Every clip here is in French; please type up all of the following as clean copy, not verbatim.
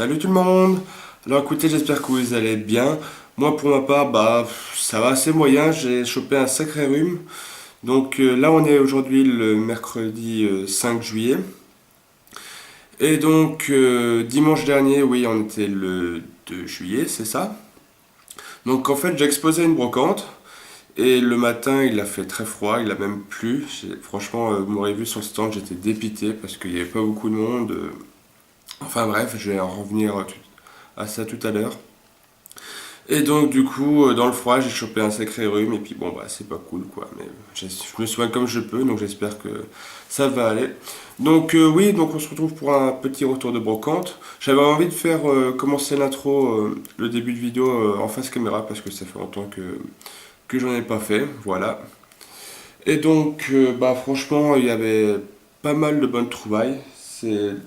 Salut tout le monde. Alors écoutez, j'espère que vous allez bien. Moi pour ma part, ça va assez moyen, j'ai chopé un sacré rhume. Donc là on est aujourd'hui le mercredi 5 juillet. Et donc dimanche dernier, oui, on était le 2 juillet, c'est ça. Donc en fait j'ai exposé une brocante. Et le matin, il a fait très froid, il a même plu. Franchement, vous m'aurez vu sur le stand, j'étais dépité parce qu'il n'y avait pas beaucoup de monde. Enfin bref, je vais en revenir à ça tout à l'heure. Et donc du coup, dans le froid, j'ai chopé un sacré rhume et puis bon bah c'est pas cool quoi. Mais je me soigne comme je peux, donc j'espère que ça va aller. Donc oui, donc on se retrouve pour un petit retour de brocante. J'avais envie de faire commencer l'intro, le début de vidéo en face caméra parce que ça fait longtemps que j'en ai pas fait, voilà. Et donc bah franchement, il y avait pas mal de bonnes trouvailles.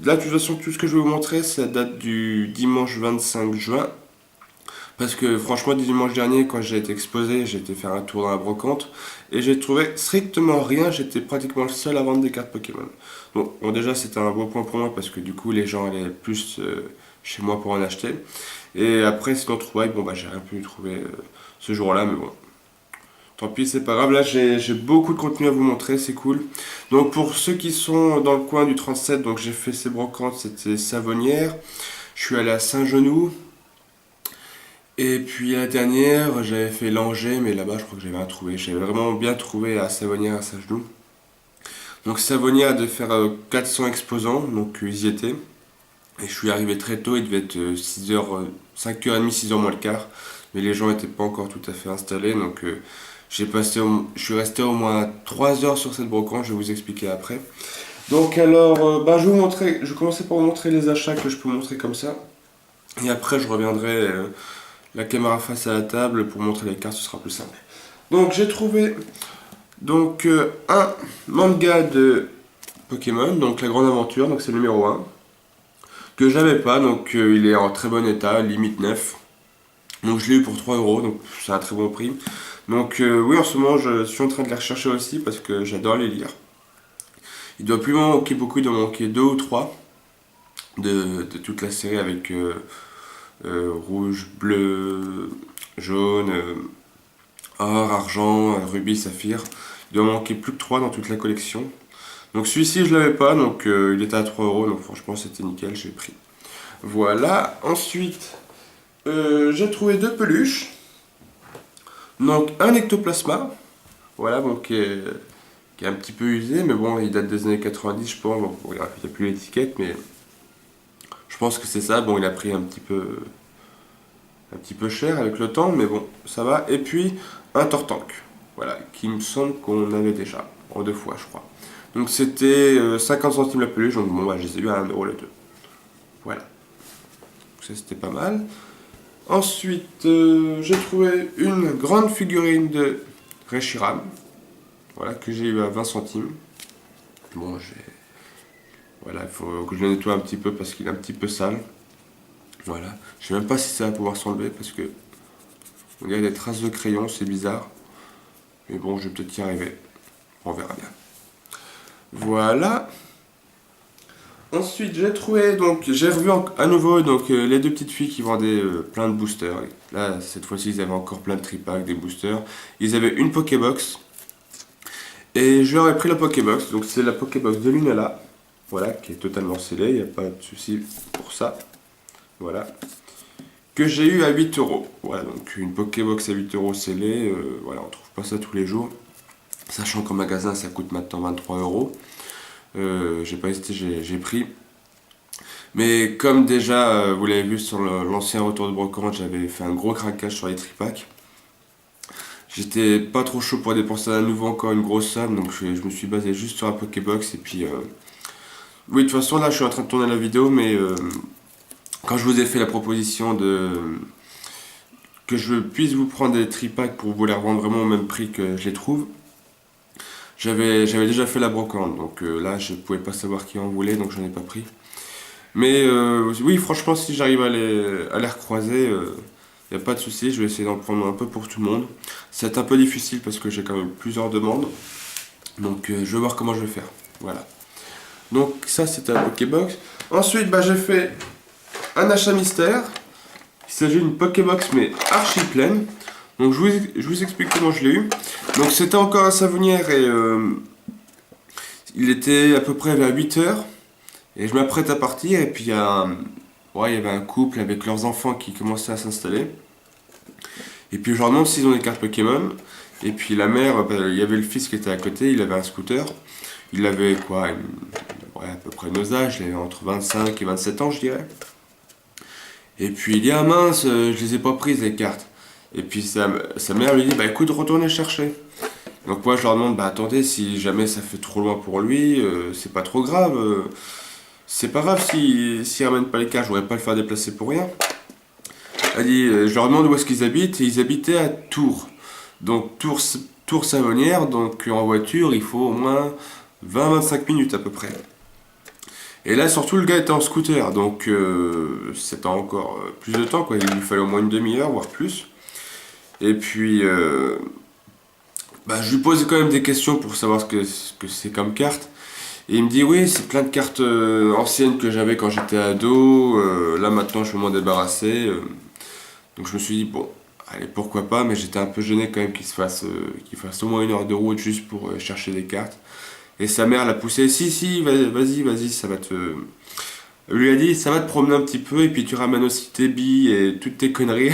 Là, de toute façon, tout ce que je vais vous montrer, ça date du dimanche 25 juin. Parce que franchement, dimanche dernier, quand j'ai été exposé, j'ai été faire un tour dans la brocante et j'ai trouvé strictement rien. J'étais pratiquement le seul à vendre des cartes Pokémon. Bon, déjà, c'était un beau point pour moi parce que du coup, les gens allaient plus chez moi pour en acheter. Et après, sinon, trouvaille, bon, bah, j'ai rien pu trouver ce jour-là, mais bon. Tant pis, c'est pas grave. Là, j'ai beaucoup de contenu à vous montrer, c'est cool. Donc, pour ceux qui sont dans le coin du 37, donc j'ai fait ces brocantes, c'était Savonnières. Je suis allé à Saint-Genoux. Et puis la dernière, j'avais fait Langeais, mais là-bas, je crois que j'avais rien trouvé. J'avais vraiment bien trouvé à Savonnières, à Saint-Genoux. Donc Savonnières a de faire 400 exposants, donc ils y étaient. Et je suis arrivé très tôt, il devait être 6h, 5h30, 6h moins le quart. Mais les gens n'étaient pas encore tout à fait installés, donc je suis resté au moins 3 heures sur cette brocante, je vais vous expliquer après. Donc alors, je vais commencer par vous montrer les achats que je peux montrer comme ça. Et après, je reviendrai la caméra face à la table pour montrer les cartes, ce sera plus simple. Donc j'ai trouvé un manga de Pokémon, donc la grande aventure, donc c'est le numéro 1, que j'avais pas, donc il est en très bon état, limite neuf. Donc je l'ai eu pour 3 euros, donc c'est un très bon prix. Donc oui, en ce moment je suis en train de les rechercher aussi parce que j'adore les lire. Il doit plus m'en manquer beaucoup, il doit manquer 2 ou 3 de toute la série avec rouge, bleu, jaune, or, argent, rubis, saphir. Il doit manquer plus que 3 dans toute la collection. Donc celui-ci je l'avais pas, donc il était à 3 euros, donc franchement c'était nickel, j'ai pris. Voilà, ensuite j'ai trouvé 2 peluches. Donc un ectoplasma, voilà, donc qui est un petit peu usé, mais bon, il date des années 90, je pense. Bon, il n'y a plus l'étiquette, mais je pense que c'est ça. Bon, il a pris un petit peu cher avec le temps, mais bon, ça va. Et puis un Tortank, voilà, qui me semble qu'on avait déjà, en 2 fois, je crois. Donc c'était 50 centimes la peluche, donc bon, bah, je les ai eu à 1 euro les deux. Voilà, donc ça c'était pas mal. Ensuite, j'ai trouvé une grande figurine de Reshiram, voilà, que j'ai eu à 20 centimes. Bon, voilà, il faut que je le nettoie un petit peu parce qu'il est un petit peu sale. Voilà, je sais même pas si ça va pouvoir s'enlever parce que il y a des traces de crayon, c'est bizarre. Mais bon, je vais peut-être y arriver. On verra bien. Voilà. Ensuite, j'ai revu à nouveau les 2 petites filles qui vendaient plein de boosters. Là, cette fois-ci, ils avaient encore plein de tripacks, des boosters. Ils avaient une Pokébox. Et je leur ai pris la Pokébox. Donc, c'est la Pokébox de Lunala. Voilà, qui est totalement scellée. Il n'y a pas de souci pour ça. Voilà. Que j'ai eu à 8 euros. Voilà, donc une Pokébox à 8 euros scellée. Voilà, on trouve pas ça tous les jours. Sachant qu'en magasin, ça coûte maintenant 23 euros. J'ai pas hésité, j'ai pris. Mais comme déjà, vous l'avez vu sur l'ancien retour de brocante, j'avais fait un gros craquage sur les tripacks. J'étais pas trop chaud pour dépenser à nouveau encore une grosse somme, donc je me suis basé juste sur la Pokébox. Et puis, oui, de toute façon, là, je suis en train de tourner la vidéo, mais quand je vous ai fait la proposition que je puisse vous prendre des tripacks pour vous les revendre vraiment au même prix que je les trouve, j'avais déjà fait la brocante, donc là, je pouvais pas savoir qui en voulait, donc j'en ai pas pris. Mais oui, franchement, si j'arrive à les recroiser, il n'y a pas de souci, je vais essayer d'en prendre un peu pour tout le monde. C'est un peu difficile parce que j'ai quand même plusieurs demandes. Donc je vais voir comment je vais faire. Voilà. Donc ça, c'était la Pokébox. Ensuite, j'ai fait un achat mystère. Il s'agit d'une Pokébox mais archi pleine. Donc je vous explique comment je l'ai eu. Donc c'était encore à Savonnières et il était à peu près vers 8 heures. Et je m'apprête à partir et puis ouais, il y avait un couple avec leurs enfants qui commençaient à s'installer. Et puis je leur demande s'ils ont des cartes Pokémon. Et puis la mère, il y avait le fils qui était à côté, il avait un scooter. Il avait quoi, ouais, à peu près nos âges, il avait entre 25 et 27 ans je dirais. Et puis il dit ah mince, je les ai pas prises les cartes. Et puis sa mère lui dit bah écoute retournez chercher. Donc moi je leur demande bah attendez si jamais ça fait trop loin pour lui, c'est pas trop grave. C'est pas grave s'ils ramènent pas les cartes, je voudrais pas le faire déplacer pour rien. Elle dit je leur demande où est-ce qu'ils habitent et ils habitaient à Tours. Donc Tours Savonnières, donc en voiture il faut au moins 20-25 minutes à peu près. Et là, surtout, le gars était en scooter, donc c'était encore plus de temps, quoi. Il lui fallait au moins une demi-heure, voire plus. Et puis, bah, je lui pose quand même des questions pour savoir ce que c'est comme carte. Et il me dit, oui, c'est plein de cartes anciennes que j'avais quand j'étais ado. Là, maintenant, je peux m'en débarrasser. Donc, je me suis dit, bon, allez, pourquoi pas, mais j'étais un peu gêné quand même qu'il fasse au moins 1 heure de route juste pour chercher des cartes. Et sa mère l'a poussé, si, vas-y, ça va te... Elle lui a dit, ça va te promener un petit peu, et puis tu ramènes aussi tes billes et toutes tes conneries.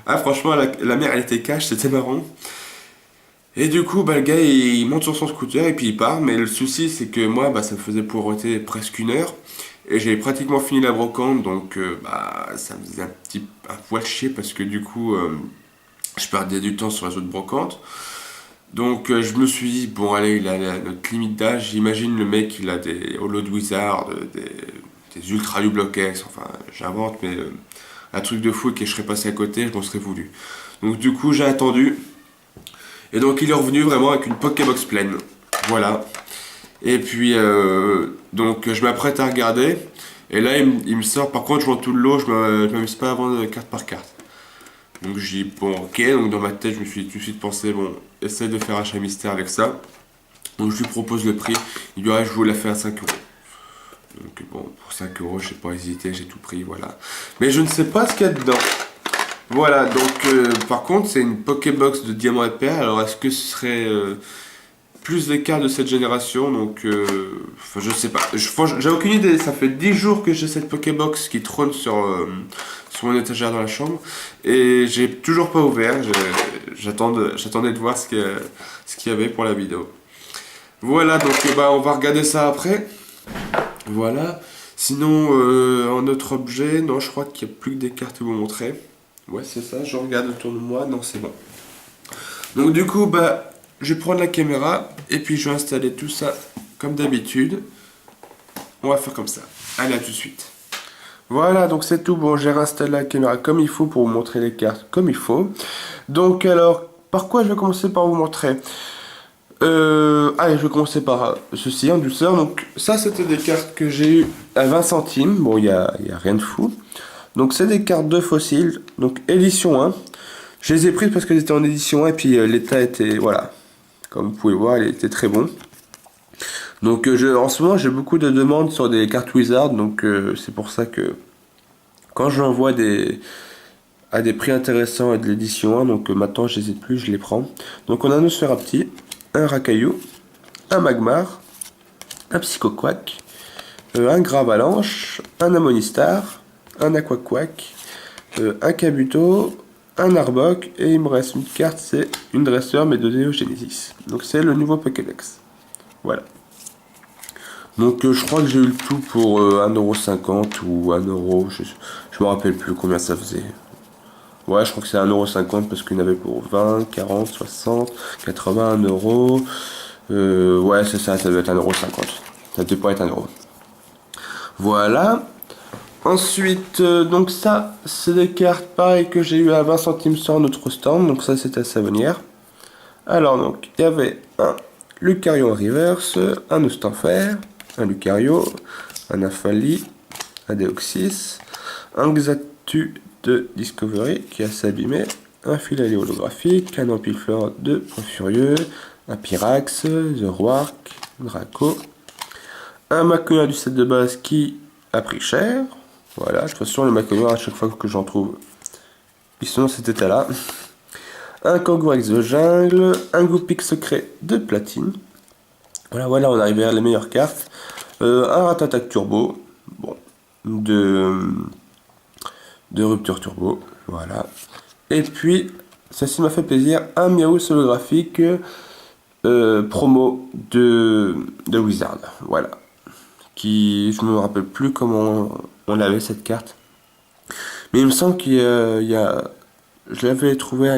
Ah, franchement, la mère, elle était cash, c'était marrant. Et du coup, bah, le gars, il monte sur son scooter, et puis il part. Mais le souci, c'est que moi, bah, ça me faisait poireauter presque 1 heure. Et j'avais pratiquement fini la brocante, donc bah, ça me faisait un poil chier, parce que du coup, je perdais du temps sur les autres brocantes. Donc je me suis dit, bon allez, il a notre limite d'âge, j'imagine le mec il a des Holo de Wizard, des Ultra U-Block-X, enfin j'invente, mais un truc de fou et que je serais passé à côté, je m'en serais voulu. Donc du coup j'ai attendu, et donc il est revenu vraiment avec une Pokébox pleine, voilà. Et puis donc je m'apprête à regarder, et là il me sort, par contre je vois tout le lot, je m'amuse pas à vendre carte par carte. Donc j'ai dit bon ok, donc dans ma tête je me suis tout de suite pensé bon, essaye de faire achat mystère avec ça. Donc je lui propose le prix, il dit ouais je vous la fais à 5 euros. Donc bon pour 5 euros j'ai pas hésité, j'ai tout pris, voilà. Mais je ne sais pas ce qu'il y a dedans. Voilà, donc par contre c'est une Pokébox de diamant et perles, alors est-ce que ce serait plus des cartes de cette génération, donc enfin, je sais pas, j'ai aucune idée, ça fait 10 jours que j'ai cette Pokébox qui trône sur mon étagère dans la chambre, et j'ai toujours pas ouvert, j'attendais de voir ce qu'il y avait pour la vidéo. Voilà, donc bah, on va regarder ça après, voilà. Sinon, en autre objet, non, je crois qu'il n'y a plus que des cartes à vous montrer. Ouais, c'est ça, je regarde autour de moi, non, c'est bon. Donc du coup, bah, je vais prendre la caméra et puis je vais installer tout ça comme d'habitude. On va faire comme ça. Allez, à tout de suite. Voilà, donc c'est tout. Bon, j'ai réinstallé la caméra comme il faut pour vous montrer les cartes comme il faut. Donc alors, par quoi je vais commencer par vous montrer allez, je vais commencer par ceci en douceur. Donc ça, c'était des cartes que j'ai eues à 20 centimes. Bon, il y a rien de fou. Donc c'est des cartes de fossiles. Donc édition 1. Je les ai prises parce qu'elles étaient en édition 1 et puis l'état était, voilà. Comme vous pouvez voir, il était très bon. Donc en ce moment, j'ai beaucoup de demandes sur des cartes Wizard. Donc c'est pour ça que quand je l'envoie à des prix intéressants et de l'édition 1, donc maintenant je n'hésite plus, je les prends. Donc on a un Nosferapti, un Rakaillou, un Magmar, un Psychoquack, un Gravalanche, un Amonistar, un Aquaquack, un Kabuto, un Arbok, et il me reste une carte, c'est une Dresseur mais de Neo Genesis. Donc c'est le nouveau Pokédex. Voilà. Donc je crois que j'ai eu le tout pour 1,50€ ou 1€, je me rappelle plus combien ça faisait. Ouais, je crois que c'est 1,50€ parce qu'il y en avait pour 20, 40, 60, 80, 1€. Ouais, c'est ça, ça doit être 1,50€. Ça devait pas être 1€. Voilà. Ensuite, donc ça, c'est des cartes pareilles que j'ai eu à 20 centimes sur notre stand. Donc ça, c'était à Savonnières. Alors, donc, il y avait un Lucario en reverse, un Ostanfer, un Lucario, un Afali, un Deoxys, un Xatu de Discovery qui est assez abîmé, un Philalé holographique, un Ampiflore de Point Furieux, un Pyrax, The Roark, Draco, un Macula du set de base qui a pris cher, Voilà, de toute façon les Maconium à chaque fois que j'en trouve, ils sont dans cet état-là. Un Kangourex de jungle, un Goupix secret de platine. Voilà, on arrive vers les meilleures cartes. Un Ratatac turbo, bon, de rupture turbo, voilà. Et puis, ceci m'a fait plaisir, un Miaus holographique promo de Wizard, voilà. Qui, je me rappelle plus comment on avait cette carte. Mais il me semble qu'il y a, je l'avais trouvé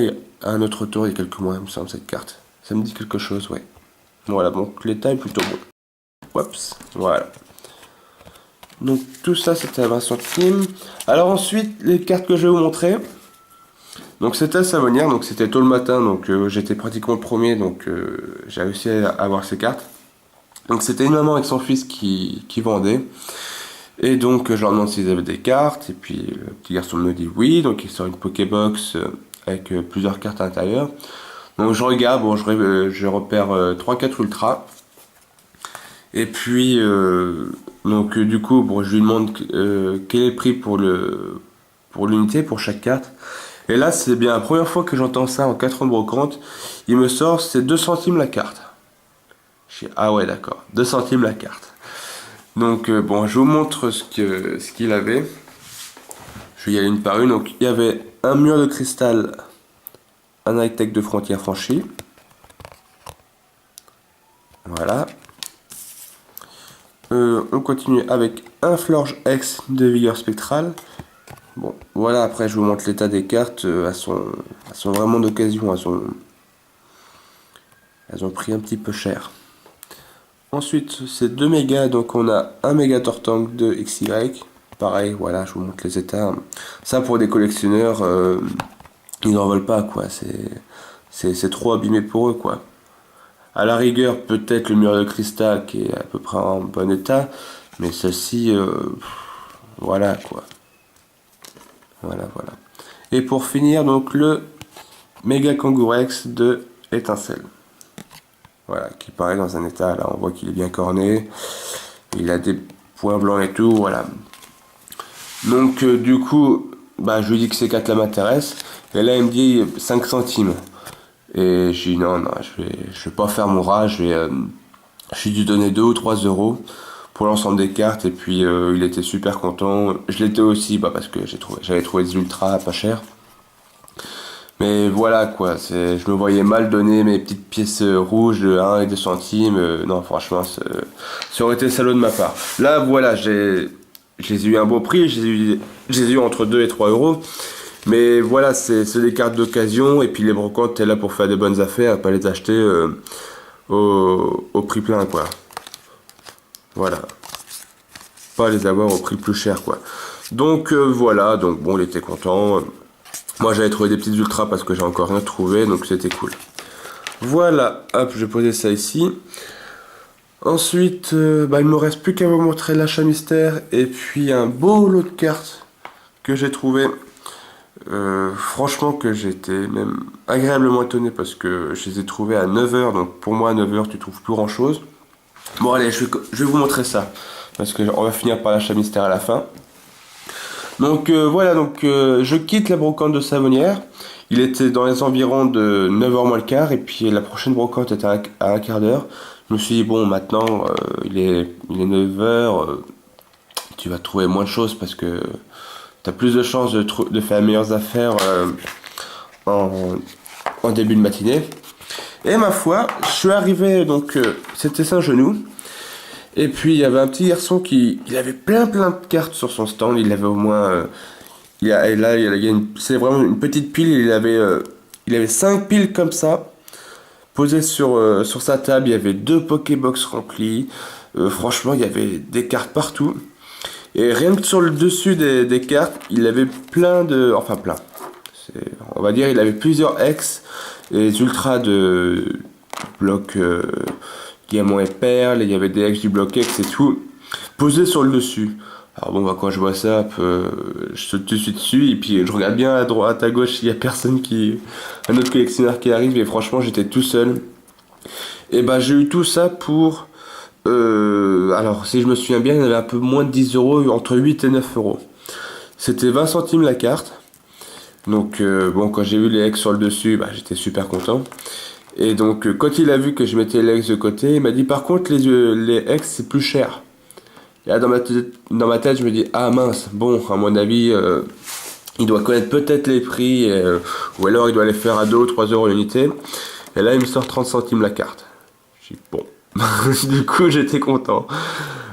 à un autre tour il y a quelques mois, il me semble, cette carte. Ça me dit quelque chose, ouais. Voilà, donc l'état est plutôt bon. Oups, voilà. Donc tout ça c'était à 20 centimes. Alors ensuite, les cartes que je vais vous montrer. Donc c'était à Savonnière, donc c'était tôt le matin, donc j'étais pratiquement le premier, donc j'ai réussi à avoir ces cartes. Donc c'était une maman avec son fils qui vendait. Et donc je leur demande s'ils avaient des cartes, et puis le petit garçon me dit oui, donc il sort une Pokébox avec plusieurs cartes à l'intérieur. Donc je regarde, bon je repère 3-4 Ultra. Et puis donc du coup bon, je lui demande quel est le prix pour l'unité, pour chaque carte. Et là c'est bien la première fois que j'entends ça en 4 ans de brocante. Il me sort c'est 2 centimes la carte. Je dis ah ouais d'accord, 2 centimes la carte. Donc bon, je vous montre ce qu'il avait. Je vais y aller une par une. Donc il y avait un mur de cristal, un high-tech de frontière franchie. Voilà. On continue avec un Florge X de vigueur spectrale. Bon, voilà, après je vous montre l'état des cartes. Elles sont vraiment d'occasion. Elles ont pris un petit peu cher. Ensuite, c'est 2 mégas, donc on a un méga Tortank de XY. Pareil, voilà, je vous montre les états. Ça, pour des collectionneurs, ils n'en veulent pas, quoi. C'est trop abîmé pour eux, quoi. À la rigueur, peut-être le mur de cristal qui est à peu près en bon état, mais ceci, voilà, quoi. Voilà. Et pour finir, donc le méga Kangourex de étincelle. Voilà, qui paraît dans un état, là on voit qu'il est bien corné, il a des points blancs et tout, voilà. Donc du coup, bah, je lui dis que ces cartes là m'intéressent, et là il me dit 5 centimes. Et je dis non, je vais pas faire mon rat, je lui dû donner 2 ou 3 euros pour l'ensemble des cartes, et puis il était super content. Je l'étais aussi, bah, parce que j'avais trouvé des ultras pas chers. Mais voilà quoi, je me voyais mal donner mes petites pièces rouges de 1 et 2 centimes. Non, franchement, ça aurait été salaud de ma part. Là, voilà, je les ai eu à un bon prix, je les ai eu entre 2 et 3 euros. Mais voilà, c'est des cartes d'occasion, et puis les brocantes, t'es là pour faire des bonnes affaires, pas les acheter au prix plein, quoi. Voilà. Pas les avoir au prix le plus cher, quoi. Donc voilà, donc bon, il était content. Moi j'avais trouvé des petites ultras parce que j'ai encore rien trouvé, donc c'était cool. Voilà, hop, je vais poser ça ici. Ensuite, il me reste plus qu'à vous montrer l'achat mystère et puis un beau lot de cartes que j'ai trouvé. Franchement que j'étais même agréablement étonné parce que je les ai trouvés à 9h, donc pour moi à 9h tu trouves plus grand chose. Bon allez, je vais vous montrer ça, parce que on va finir par l'achat mystère à la fin. Donc voilà, je quitte la brocante de Savonnière. Il était dans les environs de 9h moins le quart, et puis la prochaine brocante était à un quart d'heure. Je me suis dit, bon, maintenant, il est 9h, tu vas trouver moins de choses parce que tu as plus de chances de faire meilleures affaires en début de matinée. Et ma foi, je suis arrivé, donc c'était Saint-Genou. Et puis il y avait un petit garçon il avait plein de cartes sur son stand. Il avait au moins, c'est vraiment une petite pile. Il avait 5 piles comme ça posées sur sa table. Il y avait 2 Pokébox remplies. Franchement, il y avait des cartes partout. Et rien que sur le dessus des cartes, il avait enfin plein. On va dire, il avait plusieurs X et des ultras de bloc. Diamant et perles, il y avait des X du bloc X et tout, posé sur le dessus. Alors bon, quand je vois ça, je saute tout de suite dessus, et puis je regarde bien à droite, à gauche, il y a un autre collectionneur qui arrive, et franchement, j'étais tout seul. Et j'ai eu tout ça pour, alors si je me souviens bien, il y avait un peu moins de 10 euros, entre 8 et 9 euros. C'était 20 centimes la carte. Donc bon, quand j'ai vu les X sur le dessus, bah, j'étais super content. Et donc quand il a vu que je mettais les X de côté, il m'a dit par contre les X c'est plus cher. Et là dans ma tête je me dis ah mince, bon à mon avis il doit connaître peut-être les prix ou alors il doit les faire à 2 ou 3 euros l'unité. Et là il me sort 30 centimes la carte. J'ai dit bon. Du coup j'étais content.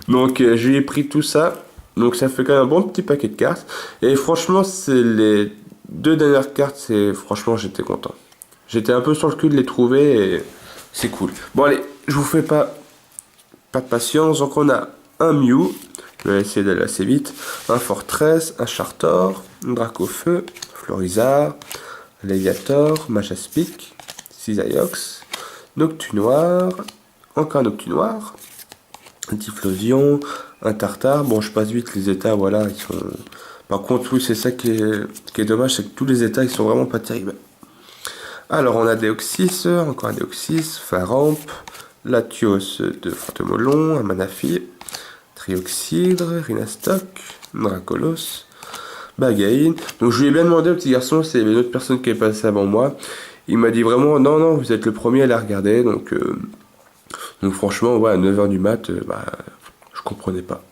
Donc je lui ai pris tout ça. Donc ça fait quand même un bon petit paquet de cartes. Et franchement c'est les 2 dernières cartes, c'est franchement j'étais content. J'étais un peu sur le cul de les trouver et c'est cool. Bon allez, je vous fais pas de patience. Donc on a un Mew, je vais essayer d'aller assez vite, un Fortress, un Chartor, un Dracofeu, Florizard, Léviator, Majaspic, Cisaiox, Noctunoir, encore un Noctunoir, un Typhlosion, un Tartare. Bon, je passe vite les états, voilà, ils sont... Par contre, oui, c'est ça qui est dommage, c'est que tous les états, ils sont vraiment pas terribles. Alors, on a Deoxys, encore un Deoxys, Faramp, Latios de Fantomolon, un Manafi, Trioxydre, Rhinastoc, Dracolos, Bagaïne. Donc je lui ai bien demandé au petit garçon s'il y avait une autre personne qui est passée avant moi. Il m'a dit vraiment non, non, vous êtes le premier à la regarder. Donc franchement, ouais, à 9h du mat, bah, je comprenais pas.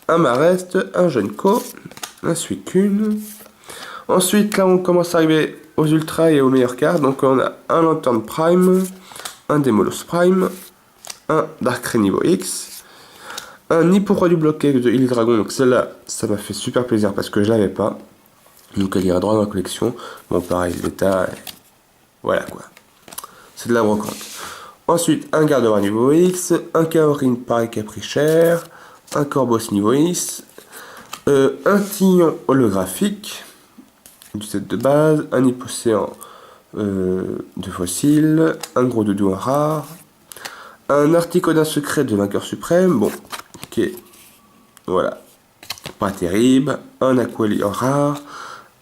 Un Marest, un Junko, un Suicune. Ensuite, là, on commence à arriver aux ultras et aux meilleures cartes. Donc on a un Lantern Prime, un Demolos Prime, un Darkrai niveau X, un Hippowroi du bloqué de Heal Dragon. Donc celle-là, ça m'a fait super plaisir parce que je l'avais pas. Donc elle ira droit dans la collection. Bon, pareil, l'état, voilà quoi. C'est de la brocante. Ensuite, un Gardevoir niveau X, un Kaorin pareil qui a pris cher, un Corboss niveau X, un Tillon holographique du set de base, un Hippocéan de fossiles, un gros doudou rare, un Articodin secret de vainqueur suprême, bon, ok, voilà, pas terrible, un Aqualion rare,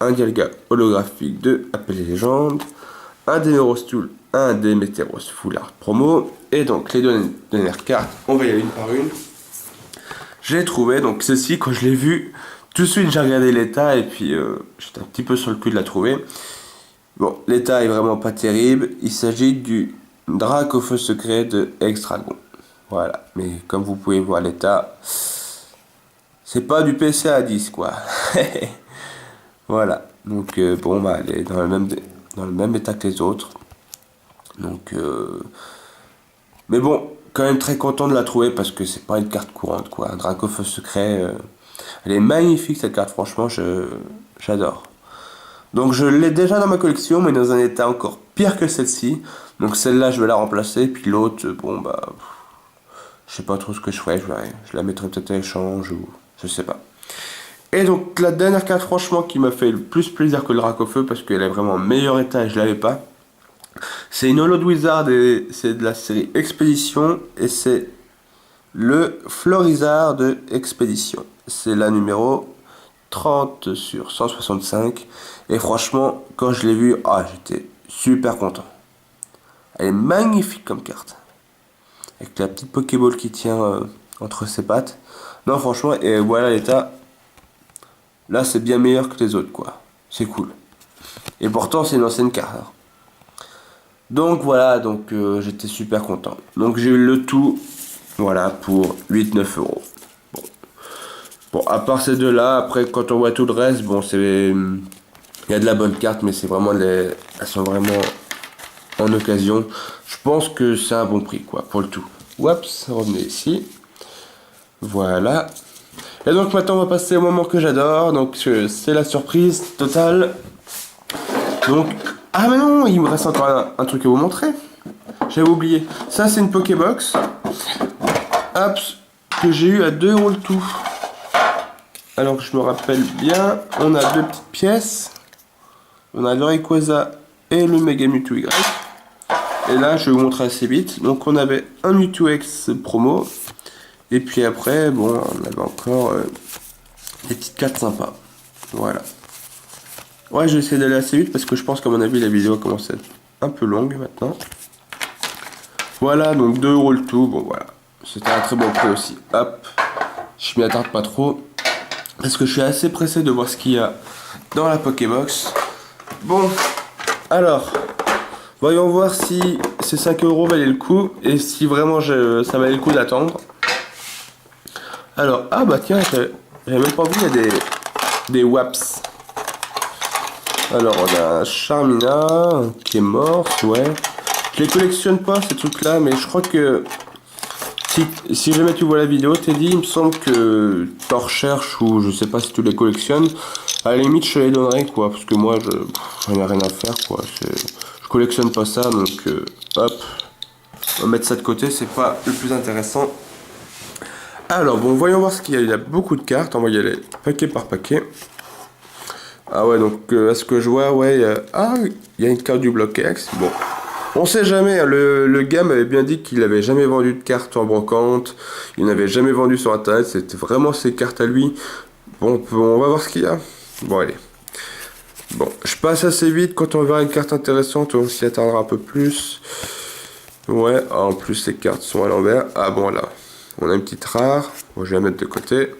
un Dialga holographique de Appel des légendes, un Démérostool, un Déméteros Full Art promo, et donc les deux dernières cartes, on va y aller une par une. Je l'ai trouvé, donc ceci, quand je l'ai vu, tout de suite j'ai regardé l'état, et puis j'étais un petit peu sur le cul de la trouver. Bon, l'état est vraiment pas terrible, il s'agit du Drac au feu secret de X-Dragon. Voilà, mais comme vous pouvez voir l'état, c'est pas du PCA 10 quoi. Voilà, donc bon bah elle est dans le même état que les autres. Donc mais bon, quand même très content de la trouver parce que c'est pas une carte courante quoi. Un Drac au feu secret, elle est magnifique cette carte, franchement j'adore. Donc je l'ai déjà dans ma collection, mais dans un état encore pire que celle-ci. Donc celle-là, je vais la remplacer. Puis l'autre, bon bah, je sais pas trop ce que je ferai. Je la mettrai peut-être à échange ou je sais pas. Et donc la dernière carte, franchement, qui m'a fait le plus plaisir que le Dracofeu parce qu'elle est vraiment en meilleur état et je l'avais pas. C'est une Holo Wizard et c'est de la série Expédition et c'est le Florizard de Expédition. C'est la numéro 30 sur 165 et franchement quand je l'ai vu j'étais super content. Elle est magnifique comme carte avec la petite Pokéball qui tient entre ses pattes. Non franchement, et voilà l'état, là c'est bien meilleur que les autres quoi, c'est cool. Et pourtant c'est une ancienne carte hein. Donc voilà, donc j'étais super content. Donc j'ai eu le tout, voilà, pour 8-9 euros. Bon, à part ces deux-là, après, quand on voit tout le reste, bon, c'est... Il y a de la bonne carte, mais c'est vraiment elles sont vraiment en occasion. Je pense que c'est un bon prix, quoi, pour le tout. Oups, revenez ici. Voilà. Et donc maintenant, on va passer au moment que j'adore. Donc, c'est la surprise totale. Donc... Ah mais non, il me reste encore un truc à vous montrer. J'avais oublié. Ça, c'est une Pokébox. Hop, que j'ai eu à 2 € le tout. Alors que je me rappelle bien, on a deux petites pièces. On a le Rayquaza et le Mega Mewtwo Y. Et là, je vais vous montrer assez vite. Donc on avait un Mewtwo X promo. Et puis après, bon, on avait encore des petites cartes sympas. Voilà. Ouais, je vais essayer d'aller assez vite parce que je pense qu'à mon avis, la vidéo commence à être un peu longue maintenant. Voilà, donc 2 € le tout. Bon, voilà. C'était un très bon prix aussi. Hop. Je m'y attarde pas trop. parce que je suis assez pressé de voir ce qu'il y a dans la Pokébox. Bon, alors, voyons voir si ces 5 € valaient le coup et si vraiment ça valait le coup d'attendre. Alors, ah bah tiens, j'avais même pas vu, il y a des WAPS. Alors, on a un Charmina qui est mort, ouais. Je les collectionne pas ces trucs-là, mais je crois que si jamais tu vois la vidéo, Teddy, il me semble que t'en recherches ou je sais pas si tu les collectionnes. À la limite, je te les donnerai quoi, parce que moi, j'en ai rien à faire quoi. Je collectionne pas ça, donc hop, on va mettre ça de côté, c'est pas le plus intéressant. Alors bon, voyons voir ce qu'il y a. Il y a beaucoup de cartes, on va y aller paquet par paquet. Ah ouais, donc à ce que je vois, ouais, il y a une carte du bloc X. Bon, on sait jamais, hein, le gars m'avait bien dit qu'il avait jamais vendu de cartes en brocante, il n'avait jamais vendu sur internet, c'était vraiment ses cartes à lui. Bon, on va voir ce qu'il y a. Bon, allez. Bon, je passe assez vite, quand on verra une carte intéressante, on s'y attardera un peu plus. Ouais, en plus ces cartes sont à l'envers. Ah bon, là, on a une petite rare, bon, je vais la mettre de côté.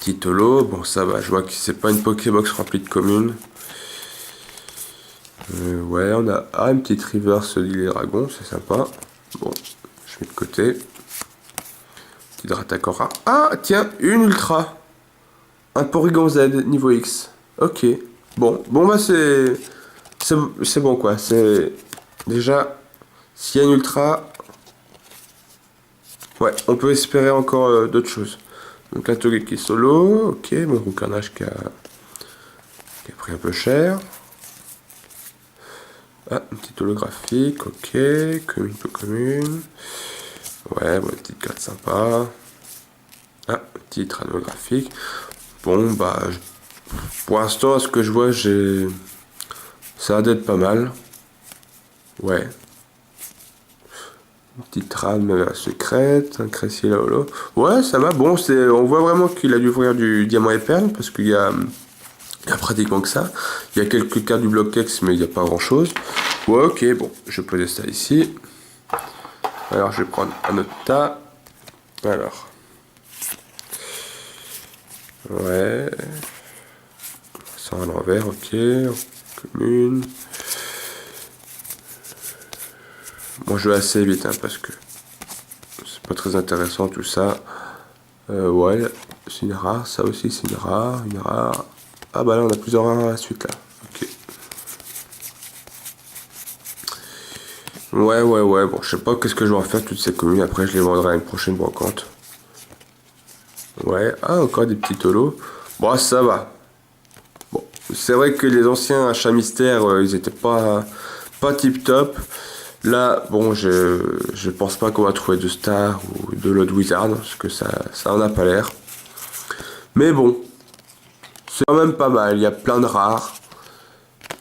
Petit holo, bon ça va, je vois que c'est pas une Pokébox remplie de communes. Ouais, on a une petite reverse d'île dragon, c'est sympa. Bon, je mets de côté. Petite Ratakora. Ah, tiens, une ultra. Un Porygon Z niveau X. Ok. Bon, bah c'est bon quoi. C'est déjà s'il y a une ultra, ouais, on peut espérer encore d'autres choses. Donc un Togeki solo, ok, bon Roucarnage qui a pris un peu cher. Ah, une petite holographique, ok, commune. Ouais, bon, une petite carte sympa. Ah, une petite holographique. Bon, bah, pour l'instant, à ce que je vois, ça a d'être pas mal. Ouais. Une petite rame secrète, un Cressy la holo. Ouais, ça va, bon, on voit vraiment qu'il a dû ouvrir du diamant et perle, parce qu'il y a pratiquement que ça. Il y a quelques cartes du bloc X, mais il n'y a pas grand chose. Ouais, ok, bon, je vais poser ça ici. Alors, je vais prendre un autre tas. Alors. Ouais. Ça à l'envers, ok. Commune. Moi, je vais assez vite, hein, parce que c'est pas très intéressant tout ça. Ouais, c'est une rare. Ça aussi, c'est une rare. Ah bah là, on a plusieurs rares à la suite, là. Ok. Ouais, bon, je sais pas qu'est-ce que je vais en faire toutes ces communes, après je les vendrai à une prochaine brocante. Ouais, encore des petits holos. Bon, ça va. Bon, c'est vrai que les anciens achats mystères, ils étaient pas tip top. Là, bon, je pense pas qu'on va trouver de Star ou de Lord Wizard, parce que ça en a pas l'air. Mais bon, c'est quand même pas mal, il y a plein de rares.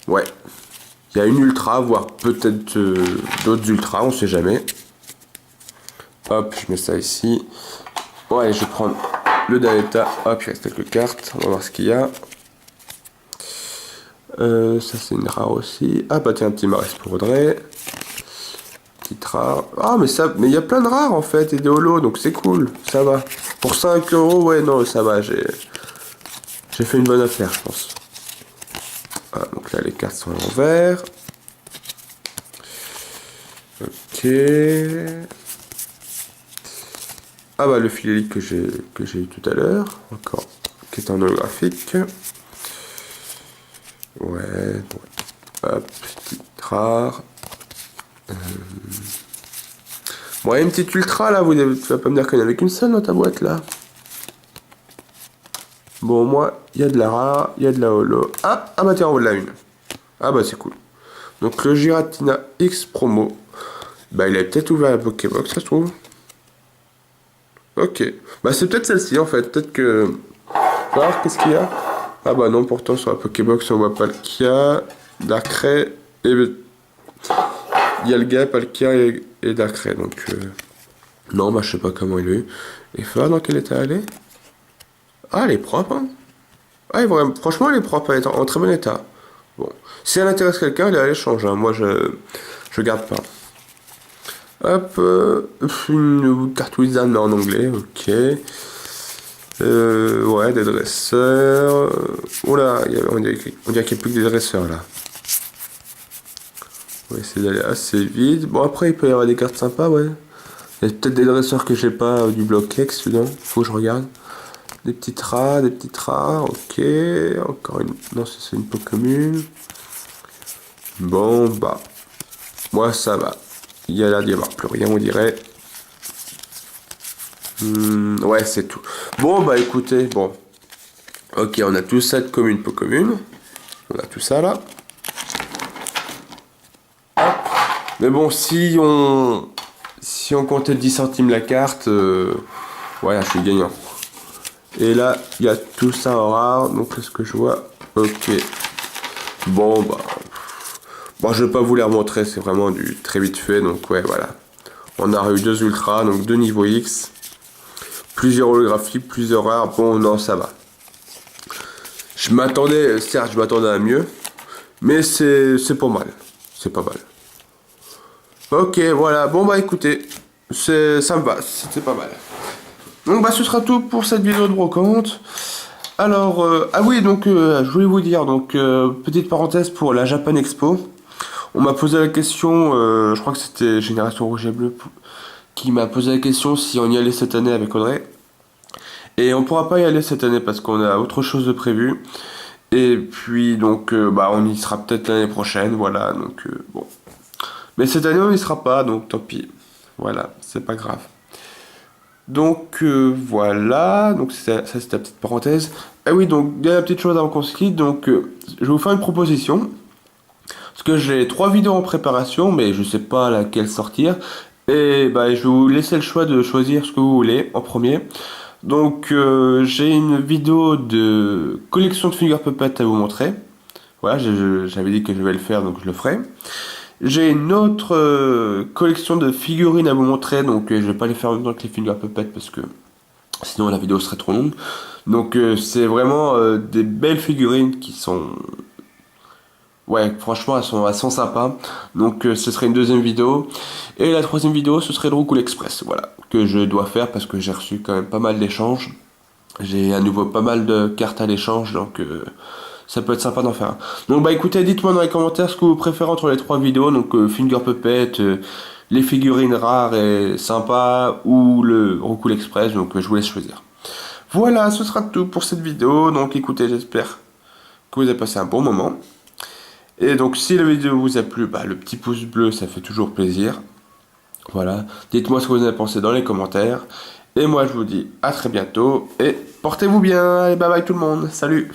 Ouais. Il y a une ultra, voire peut-être d'autres ultras, on sait jamais. Hop, je mets ça ici. Ouais, je vais prendre le Daleta. Hop, il reste quelques cartes. On va voir ce qu'il y a. Ça, c'est une rare aussi. Ah, bah tiens, un petit Maris pour Audrey. Petite rare. Ah, mais il y a plein de rares en fait, et des holos, donc c'est cool. Ça va. Pour 5 €, ouais, non, ça va. J'ai fait une bonne affaire, je pense. Ah, donc là, les cartes sont à l'envers. Ok. Ah bah le Philly que j'ai eu tout à l'heure, encore, qui est en holographique. Ouais, hop, petite rare. Bon, il y a une petite ultra là, tu vas pas me dire qu'il n'y en avait qu'une seule dans ta boîte là. Bon, moi, il y a de la rare, il y a de la holo. Ah bah tiens, on l'a une. Ah bah c'est cool. Donc le Giratina X promo. Bah il a peut-être ouvert la Pokébox, ça se trouve. Ok. Bah c'est peut-être celle-ci en fait. Peut-être que... On va voir qu'est-ce qu'il y a. Ah bah non, pourtant sur la Pokébox on voit Palkia, Darkrai et... Il y a le gars, Palkia et Darkrai. Donc... Non, bah je sais pas comment il est. Et Fa, dans quel état elle est? Ah, elle est propre, hein. Ah, franchement, elle est propre, elle est en très bon état. Bon. Si elle intéresse quelqu'un, elle est à l'échange, hein. Moi, je garde pas. Hop, une carte Wizard mais en anglais, ok. Ouais, des dresseurs. Oh là, on dirait qu'il n'y a plus que des dresseurs là. On va essayer d'aller assez vite. Bon, après, il peut y avoir des cartes sympas, ouais. Il y a peut-être des dresseurs que j'ai pas du bloc X dedans. Faut que je regarde. Des petites rats, des petites rats. Ok. Encore une. Non, c'est une peau commune. Bon, bah. Moi, ça va. Il y a l'air d'y avoir plus rien, on dirait. Ouais, c'est tout. Bon, bah écoutez, bon. Ok, on a tout ça de commune, peau commune. On a tout ça là. Mais bon, si on comptait 10 centimes la carte, ouais, je suis gagnant. Et là, il y a tout ça en rare, donc qu'est-ce que je vois? Ok. Bon, bah. Bon, je vais pas vous les remontrer, c'est vraiment du très vite fait, donc ouais, voilà. On a eu 2 ultras, donc 2 niveaux X. Plusieurs holographiques, plusieurs rares. Bon, non, ça va. Certes, je m'attendais à mieux, mais c'est pas mal. C'est pas mal. Ok, voilà. Bon, bah écoutez, ça me va, c'était pas mal. Donc, bah, ce sera tout pour cette vidéo de brocante. Alors, ah oui, donc, je voulais vous dire, donc, petite parenthèse pour la Japan Expo. On m'a posé la question, je crois que c'était Génération Rouge et Bleu qui m'a posé la question si on y allait cette année avec Audrey. Et on pourra pas y aller cette année parce qu'on a autre chose de prévu. Et puis donc bah on y sera peut-être l'année prochaine, voilà, donc bon. Mais cette année on y sera pas, donc tant pis. Voilà, c'est pas grave. Donc voilà, donc ça c'était la petite parenthèse. Ah oui, donc dernière petite chose avant qu'on se quitte, donc je vais vous faire une proposition. Parce que j'ai 3 vidéos en préparation, mais je sais pas laquelle sortir. Et bah je vais vous laisser le choix de choisir ce que vous voulez en premier. Donc j'ai une vidéo de collection de figures puppets à vous montrer. Voilà, j'avais dit que je vais le faire, donc je le ferai. J'ai une autre collection de figurines à vous montrer, donc je vais pas les faire en même temps que les figures puppets parce que sinon la vidéo serait trop longue. Donc c'est vraiment des belles figurines qui sont... Ouais, franchement elles sont sympas. Donc ce serait une deuxième vidéo. Et la troisième vidéo ce serait le Roucoule Express, voilà, que je dois faire parce que j'ai reçu quand même pas mal d'échanges. J'ai à nouveau pas mal de cartes à l'échange, donc ça peut être sympa d'en faire un. Donc bah écoutez, dites-moi dans les commentaires ce que vous préférez entre les 3 vidéos, donc Finger Puppet, les figurines rares et sympas, ou le Roucoule Express, donc je vous laisse choisir. Voilà, ce sera tout pour cette vidéo, donc écoutez, j'espère que vous avez passé un bon moment. Et donc si la vidéo vous a plu, bah le petit pouce bleu, ça fait toujours plaisir. Voilà, dites-moi ce que vous en avez pensé dans les commentaires. Et moi je vous dis à très bientôt et portez-vous bien. Allez, bye bye tout le monde. Salut.